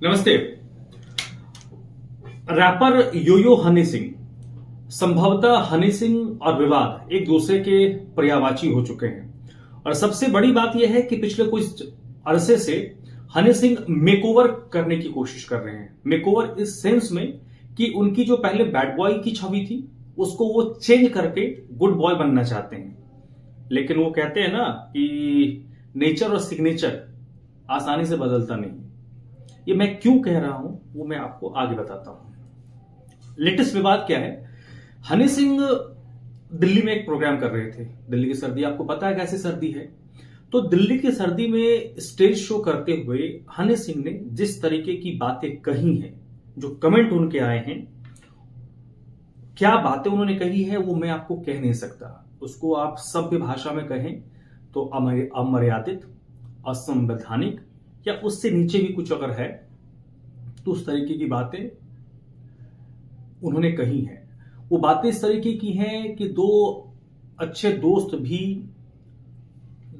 नमस्ते। रैपर योयो हनी सिंह, संभवतः हनी सिंह और विवाद एक दूसरे के पर्यायवाची हो चुके हैं और सबसे बड़ी बात यह है कि पिछले कुछ अरसे से हनी सिंह मेकओवर करने की कोशिश कर रहे हैं। मेकओवर इस सेंस में कि उनकी जो पहले बैड बॉय की छवि थी उसको वो चेंज करके गुड बॉय बनना चाहते हैं। लेकिन वो कहते हैं ना कि नेचर और सिग्नेचर आसानी से बदलता नहीं। ये मैं क्यों कह रहा हूं वो मैं आपको आगे बताता हूं। लेटेस्ट विवाद क्या है? हनी सिंह दिल्ली में एक प्रोग्राम कर रहे थे। दिल्ली की सर्दी आपको पता है कैसी सर्दी है। तो दिल्ली की सर्दी में स्टेज शो करते हुए हनी सिंह ने जिस तरीके की बातें कही हैं, जो कमेंट उनके आए हैं, क्या बातें उन्होंने कही है वो मैं आपको कह नहीं सकता। उसको आप सभ्य भाषा में कहें तो अमर्यादित, असंवैधानिक या उससे नीचे भी कुछ अगर है तो उस तरीके की बातें उन्होंने कही हैं। वो बातें इस तरीके की हैं कि दो अच्छे दोस्त भी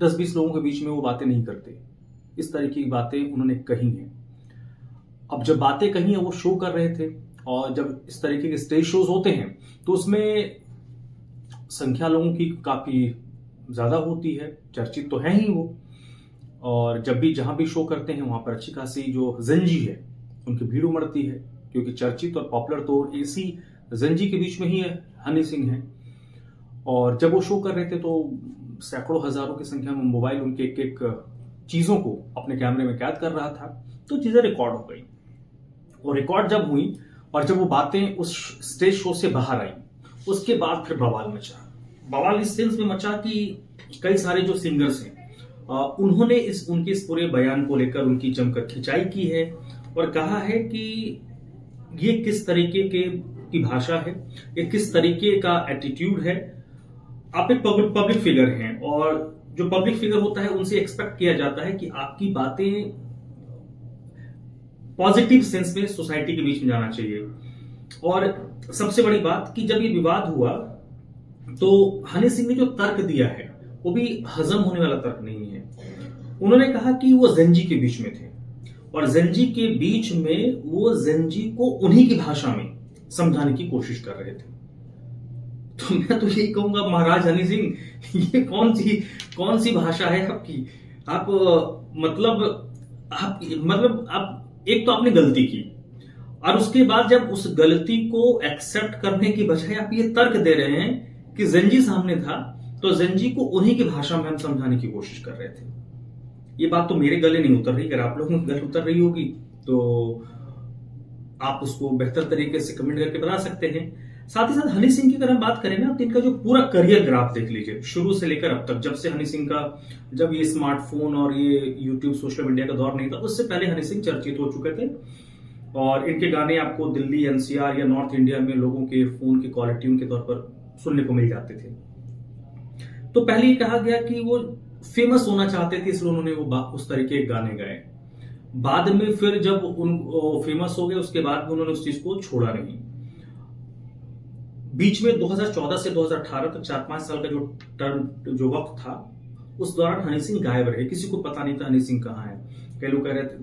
10-20 लोगों के बीच में वो बातें नहीं करते। इस तरीके की बातें उन्होंने कही हैं। अब जब बातें कही हैं वो शो कर रहे थे और जब इस तरीके के स्टेज शोज होते हैं तो उसमें संख्या लोगों की काफी ज्यादा होती है, चर्चित तो है ही वो। और जब भी जहां भी शो करते हैं वहां पर अच्छी खासी जो जंजी है उनकी भीड़ उमड़ती है, क्योंकि चर्चित और पॉपुलर तो इसी जंजी के बीच में ही हनी सिंह है। और जब वो शो कर रहे थे तो सैकड़ों हजारों की संख्या में मोबाइल उनके एक एक चीजों को अपने कैमरे में कैद कर रहा था। तो चीजें रिकॉर्ड हो गई और रिकॉर्ड जब हुई और जब वो बातें उस स्टेज शो से बाहर आई उसके बाद फिर बवाल मचा। बवाल इस सेंस में मचा कि कई सारे जो सिंगर्स हैं उन्होंने उनके इस पूरे बयान को लेकर उनकी जमकर खिंचाई की है और कहा है कि ये किस तरीके की भाषा है, ये किस तरीके का एटीट्यूड है। आप एक पब्लिक फिगर हैं और जो पब्लिक फिगर होता है उनसे एक्सपेक्ट किया जाता है कि आपकी बातें पॉजिटिव सेंस में सोसाइटी के बीच में जाना चाहिए। और सबसे बड़ी बात कि जब ये विवाद हुआ तो हनी सिंह ने जो तर्क दिया है वो भी हजम होने वाला तर्क नहीं है। उन्होंने कहा कि वो जेंजी के बीच में थे और जेंजी के बीच में वो जेंजी को उन्हीं की भाषा में समझाने की कोशिश कर रहे थे। तो मैं तो यही कहूंगा, महाराज हनी सिंह, ये कौन सी भाषा है आपकी? आप आप एक तो आपने गलती की और उसके बाद जब उस गलती को एक्सेप्ट करने की बजाय आप ये तर्क दे रहे हैं कि जेंजी सामने था तो जेंजी को उन्हीं की भाषा में हम समझाने की कोशिश कर रहे थे। ये बात तो मेरे गले नहीं उतर रही। अगर आप लोगों के गले उतर रही होगी तो आप उसको बेहतर तरीके से कमेंट करके बता सकते हैं। साथ ही साथ हनी सिंह की अगर हम बात करें ना तो इनका जो पूरा करियर ग्राफ देख लीजिए, शुरू से लेकर अब तक, जब से हनी सिंह का, जब ये स्मार्टफोन और ये यूट्यूब सोशल मीडिया का दौर नहीं था उससे पहले हनी सिंह चर्चित हो चुके थे और इनके गाने आपको दिल्ली, एनसीआर या नॉर्थ इंडिया में लोगों के फोन की क्वालिटी के तौर पर सुनने को मिल जाते थे। तो पहले ये कहा गया कि वो फेमस होना चाहते थे इसलिए उन्होंने वो उस तरीके के गाने गाए। बाद में फिर जब उन फेमस हो गए उसके बाद भी उन्होंने उस चीज को छोड़ा नहीं। बीच में 2014 से 2018 तक 4-5 साल का जो वक्त था उस दौरान हनी सिंह गायब रहे। किसी को पता नहीं था हनी सिंह कहाँ है। कई लोग कह रहे थे,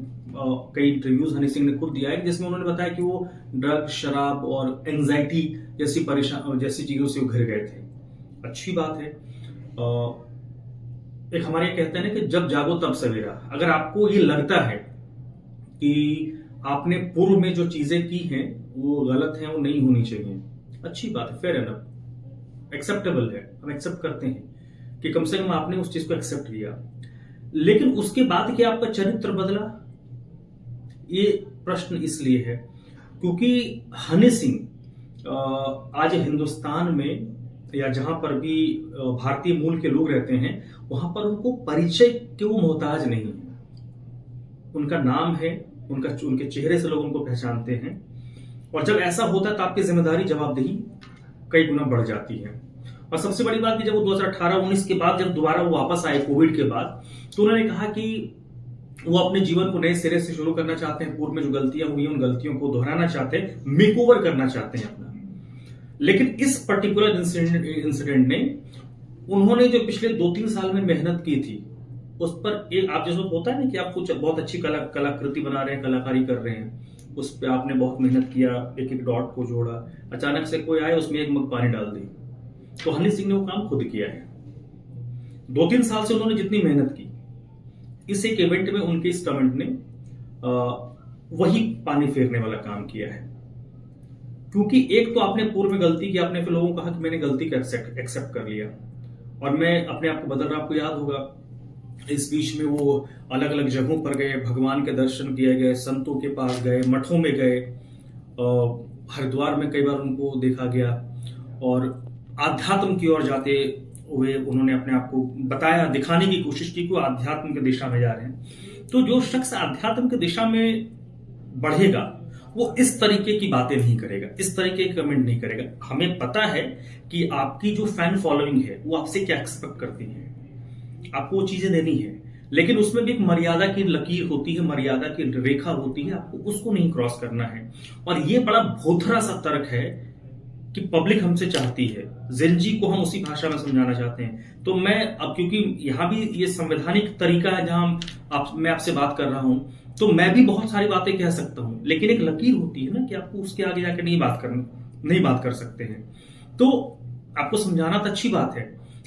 कई इंटरव्यूज हनी सिंह ने खुद दिया है जिसमें उन्होंने बताया कि वो ड्रग, शराब और एंजाइटी जैसी चीजों से उभर गए थे। अच्छी बात है। एक हमारे कहते हैं ना कि जब जागो तब सवेरा। अगर आपको ये लगता है कि आपने पूर्व में जो चीजें की हैं वो गलत हैं, वो नहीं होनी चाहिए, अच्छी बात है, फेयर एनफ, एक्सेप्टेबल है, हम एक्सेप्ट करते हैं कि कम से कम आपने उस चीज को एक्सेप्ट किया। लेकिन उसके बाद क्या आपका चरित्र बदला? ये प्रश्न इसलिए है क्योंकि हनी सिंह आज हिंदुस्तान में या जहां पर भी भारतीय मूल के लोग रहते हैं वहां पर उनको परिचय के वो मोहताज नहीं है। उनका नाम है, उनके चेहरे से लोग उनको पहचानते हैं और जब ऐसा होता है तो आपकी जिम्मेदारी, जवाबदेही कई गुना बढ़ जाती है। और सबसे बड़ी बात कि जब वो 2018-19 के बाद जब दोबारा वो वापस आए कोविड के बाद, तो उन्होंने कहा कि वो अपने जीवन को नए सिरे से शुरू करना चाहते हैं। पूर्व में जो गलतियां हुई उन गलतियों को दोहराना चाहते हैं, मेकओवर करना चाहते हैं अपना। लेकिन इस पर्टिकुलर इंसिडेंट ने, उन्होंने जो पिछले 2-3 साल में मेहनत की थी उस पर एक आप जैसे होता है ना कि आप कुछ बहुत अच्छी कलाकृति बना रहे हैं, कलाकारी कर रहे हैं, उस पर आपने बहुत मेहनत किया, एक एक डॉट को जोड़ा, अचानक से कोई आए उसमें एक मग पानी डाल दी। तो हनी सिंह ने वो काम खुद किया है। 2-3 साल से उन्होंने जितनी मेहनत की, इस एक इवेंट में उनके इस कमेंट ने वही पानी फेरने वाला काम किया है। क्योंकि एक तो आपने पूर्व में गलती की, आपने फिर लोगों को कहा कि मैंने गलती का एक्सेप्ट कर लिया और मैं अपने आप को बदल रहा। आपको याद होगा इस बीच में वो अलग अलग जगहों पर गए, भगवान के दर्शन किए गए, संतों के पास गए, मठों में गए, हरिद्वार में कई बार उनको देखा गया और आध्यात्म की ओर जाते हुए उन्होंने अपने आप को बताया, दिखाने की कोशिश की कि वो आध्यात्म की दिशा में जा रहे हैं। तो जो शख्स आध्यात्म की दिशा में बढ़ेगा वो इस तरीके की बातें नहीं करेगा, इस तरीके के कमेंट नहीं करेगा। हमें पता है कि आपकी जो फैन फॉलोइंग है वो आपसे क्या एक्सपेक्ट करती है, आपको वो चीजें देनी है, लेकिन उसमें भी एक मर्यादा की लकीर होती है, मर्यादा की रेखा होती है, आपको उसको नहीं क्रॉस करना है। और ये बड़ा भोथरा सा तर्क है कि पब्लिक हमसे चाहती है, जेनजी को हम उसी भाषा में समझाना चाहते हैं। तो मैं अब क्योंकि यहां भी ये संवैधानिक तरीका है जहां मैं आपसे बात कर रहा हूं, तो मैं भी बहुत सारी बातें कह सकता हूं, लेकिन एक लकीर होती है ना कि आपको उसके आगे जाकर नहीं बात कर सकते हैं। तो आपको समझाना तो अच्छी बात है,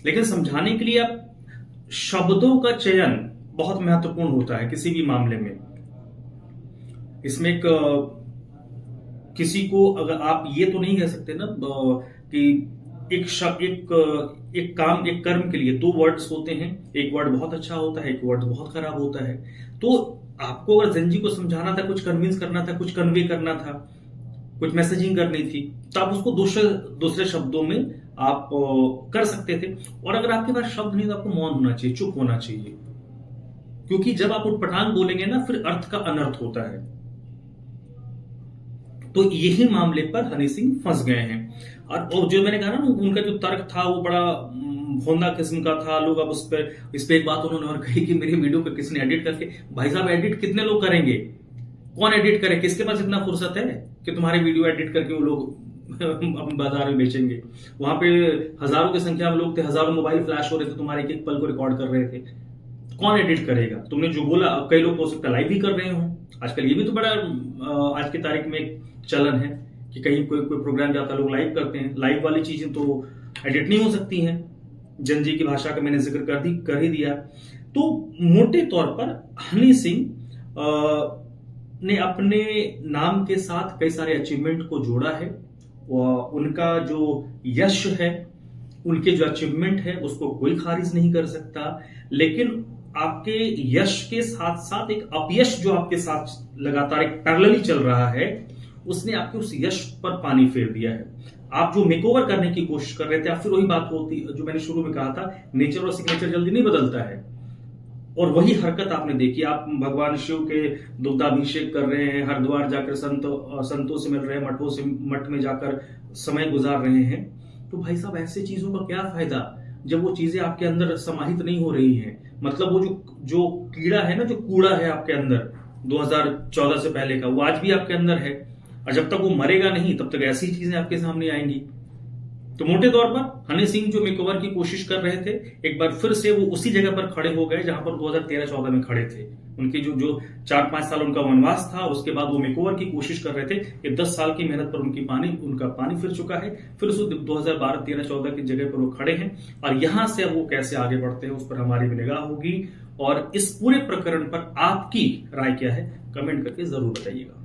लेकिन समझाने के लिए आप शब्दों का चयन बहुत महत्वपूर्ण होता है किसी भी मामले में। इसमें किसी को अगर आप ये तो नहीं कह सकते ना कि एक कर्म के लिए 2 वर्ड्स होते हैं, एक वर्ड बहुत अच्छा होता है, एक वर्ड बहुत खराब होता है। तो आपको अगर जेनजी को समझाना था, कुछ कन्विंस करना था, कुछ कन्वे करना था, कुछ मैसेजिंग करनी थी, तो आप उसको दूसरे शब्दों में आप कर सकते थे। और अगर आपके पास शब्द नहीं तो आपको मौन होना चाहिए, चुप होना चाहिए, क्योंकि जब आप उटपटांग बोलेंगे ना फिर अर्थ का अनर्थ होता है। तो यही मामले पर हनी सिंह फंस गए हैं। और जो मैंने कहा ना उनका जो तर्क था वो बड़ा भोंदा किस्म का था। लोग अब इस पे एक बात उन्होंने और कही कि मेरी वीडियो को किसने एडिट करके, भाई साहब एडिट कितने लोग करेंगे, कौन एडिट करे, किसके पास इतना फुर्सत है कि तुम्हारी वीडियो एडिट करके वो लोग अपने बाजार में बेचेंगे। वहां पे हजारों की संख्या में लोग थे, हजारों मोबाइल फ्लैश हो रहे थे, तुम्हारे एक एक पल को रिकॉर्ड कर रहे थे, कौन एडिट करेगा। तुमने जो बोला, कई लोग हो सकता है लाइव भी कर रहे हो आजकल, ये भी तो बड़ा आज की तारीख में एक चलन है कि कहीं कोई प्रोग्राम जाता है लोग लाइव करते हैं। लाइव वाली चीजें तो एडिट नहीं हो सकती हैं, जनजी की भाषा का मैंने जिक्र कर ही दिया। तो मोटे तौर पर हनी सिंह ने अपने नाम के साथ कई सारे अचीवमेंट को जोड़ा है। उनका जो यश है, उनके जो अचीवमेंट है उसको कोई खारिज नहीं कर सकता, लेकिन आपके यश के साथ साथ एक अपयश जो आपके साथ लगातार एक पैरेलली चल रहा है, उसने आपके उस यश पर पानी फेर दिया है। आप जो मेकओवर करने की कोशिश कर रहे थे, आप फिर वही बात होती जो मैंने शुरू में कहा था, नेचर और सिग्नेचर जल्दी नहीं बदलता है। और वही हरकत आपने देखी, आप भगवान शिव के दुग्धाभिषेक कर रहे हैं, हरिद्वार जाकर संतों से मिल रहे हैं, मठ में जाकर समय गुजार रहे हैं। तो भाई साहब ऐसे चीजों का क्या फायदा जब वो चीजें आपके अंदर समाहित नहीं हो रही हैं। मतलब वो जो कीड़ा है ना, जो कूड़ा है आपके अंदर 2014 से पहले का, वो आज भी आपके अंदर है, और जब तक वो मरेगा नहीं तब तक ऐसी चीजें आपके सामने आएंगी। तो मोटे तौर पर हनी सिंह जो मेकओवर की कोशिश कर रहे थे, एक बार फिर से वो उसी जगह पर खड़े हो गए जहां पर 2013-14 में खड़े थे। उनकी जो 4-5 साल उनका वनवास था, उसके बाद वो मेकओवर की कोशिश कर रहे थे। ये 10 साल की मेहनत पर उनका पानी फिर चुका है। फिर उस 2012-13-14 की जगह पर वो खड़े हैं, और यहां से अब वो कैसे आगे बढ़ते हैं उस पर हमारी भी निगाह होगी। और इस पूरे प्रकरण पर आपकी राय क्या है, कमेंट करके जरूर बताइएगा।